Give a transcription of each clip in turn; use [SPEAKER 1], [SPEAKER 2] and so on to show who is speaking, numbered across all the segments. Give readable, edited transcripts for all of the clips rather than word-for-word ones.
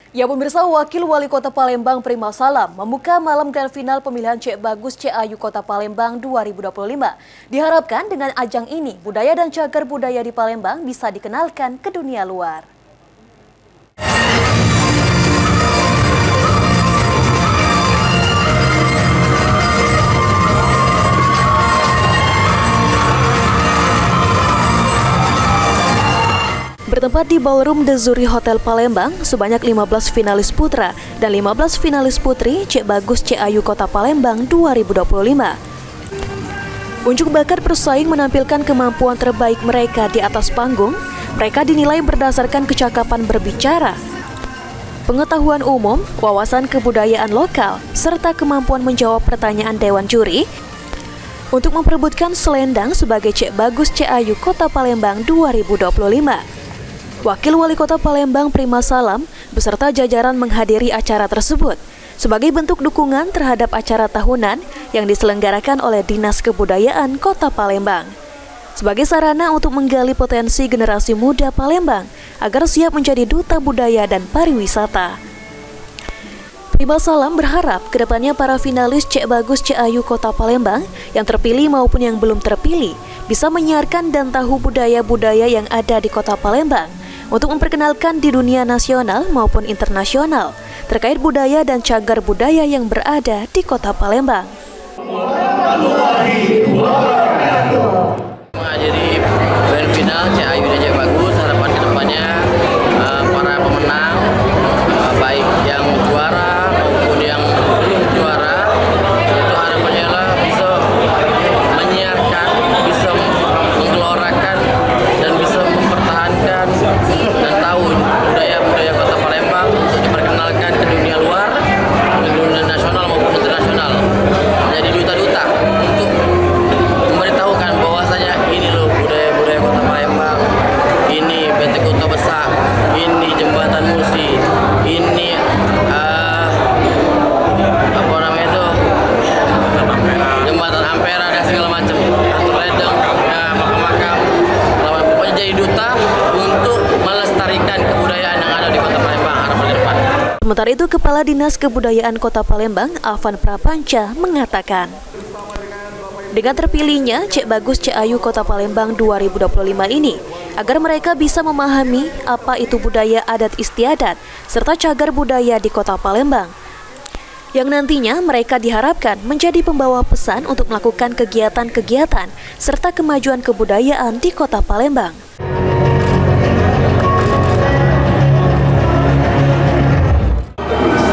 [SPEAKER 1] Ya pemirsa, Wakil Wali Kota Palembang Prima Salam membuka malam grand final pemilihan Cek Bagus Cek Ayu Kota Palembang 2025. Diharapkan dengan ajang ini, budaya dan cagar budaya di Palembang bisa dikenalkan ke dunia luar. Bertempat di Ballroom The Zuri Hotel Palembang, sebanyak 15 finalis putra dan 15 finalis putri Cek Bagus Cek Ayu Kota Palembang 2025. Unjuk bakat bersaing menampilkan kemampuan terbaik mereka di atas panggung. Mereka dinilai berdasarkan kecakapan berbicara, pengetahuan umum, wawasan kebudayaan lokal, serta kemampuan menjawab pertanyaan Dewan Juri untuk memperebutkan selendang sebagai Cek Bagus Cek Ayu Kota Palembang 2025. Wakil Wali Kota Palembang Prima Salam beserta jajaran menghadiri acara tersebut sebagai bentuk dukungan terhadap acara tahunan yang diselenggarakan oleh Dinas Kebudayaan Kota Palembang. Sebagai sarana untuk menggali potensi generasi muda Palembang agar siap menjadi duta budaya dan pariwisata. Prima Salam berharap kedepannya para finalis Cek Bagus Cek Ayu Kota Palembang yang terpilih maupun yang belum terpilih bisa menyiarkan dan tahu budaya-budaya yang ada di Kota Palembang untuk memperkenalkan di dunia nasional maupun internasional terkait budaya dan cagar budaya yang berada di Kota Palembang.
[SPEAKER 2] Jadi grand final Cek Ayu dan Cek Bagus, harapan kedepannya para pemenang baik yang juara maupun yang belum juara itu harapannya lah bisa menyiarkan, bisa menggelorakan dan bisa mempertahankan dan tahu budaya-budaya Kota Palembang untuk diperkenalkan ke dunia luar, ke dunia nasional maupun internasional, menjadi duta-duta untuk memberitahukan bahwasanya ini loh budaya-budaya Kota Palembang, ini PT Kota Besar, ini Jembatan Musi, ini Jembatan Ampera dan segala macam, atur ledeng, makam-makam, pokoknya jadi duta untuk melestarikan kebudayaan yang ada di Kota Palembang harapan ke depan.
[SPEAKER 1] Sementara itu, Kepala Dinas Kebudayaan Kota Palembang, Afan Prapanca, mengatakan, dengan terpilihnya Cek Bagus Cek Ayu Kota Palembang 2025 ini, agar mereka bisa memahami apa itu budaya adat istiadat serta cagar budaya di Kota Palembang, yang nantinya mereka diharapkan menjadi pembawa pesan untuk melakukan kegiatan-kegiatan serta kemajuan kebudayaan di Kota Palembang.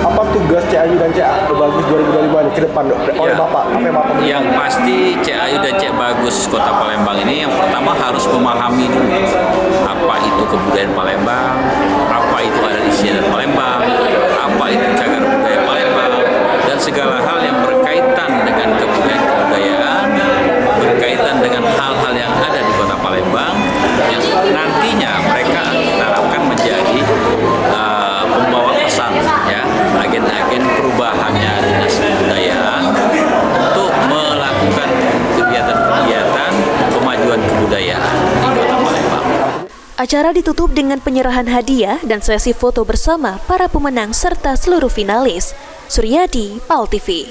[SPEAKER 3] Apa tugas Cek Ayu dan Cek Bagus 2025 ke depan oleh Bapak?
[SPEAKER 4] Yang pasti Cek Ayu dan Cek Bagus Kota Palembang ini yang pertama harus memahami dulu apa itu kebudayaan Palembang, apa itu adat istiadat Palembang, apa itu cagar budaya Palembang, dan segala hal yang berkaitan dengan kebudayaan, berkaitan dengan hal-hal yang ada di Kota Palembang yang nantinya mereka harapkan menjadi pembawa pesan, ya, agen-agen perubahannya Dinas Kebudayaan untuk melakukan kegiatan-kegiatan pemajuan kebudayaan di Kota Palembang.
[SPEAKER 1] Acara ditutup dengan penyerahan hadiah dan sesi foto bersama para pemenang serta seluruh finalis. Suryadi, PAL TV.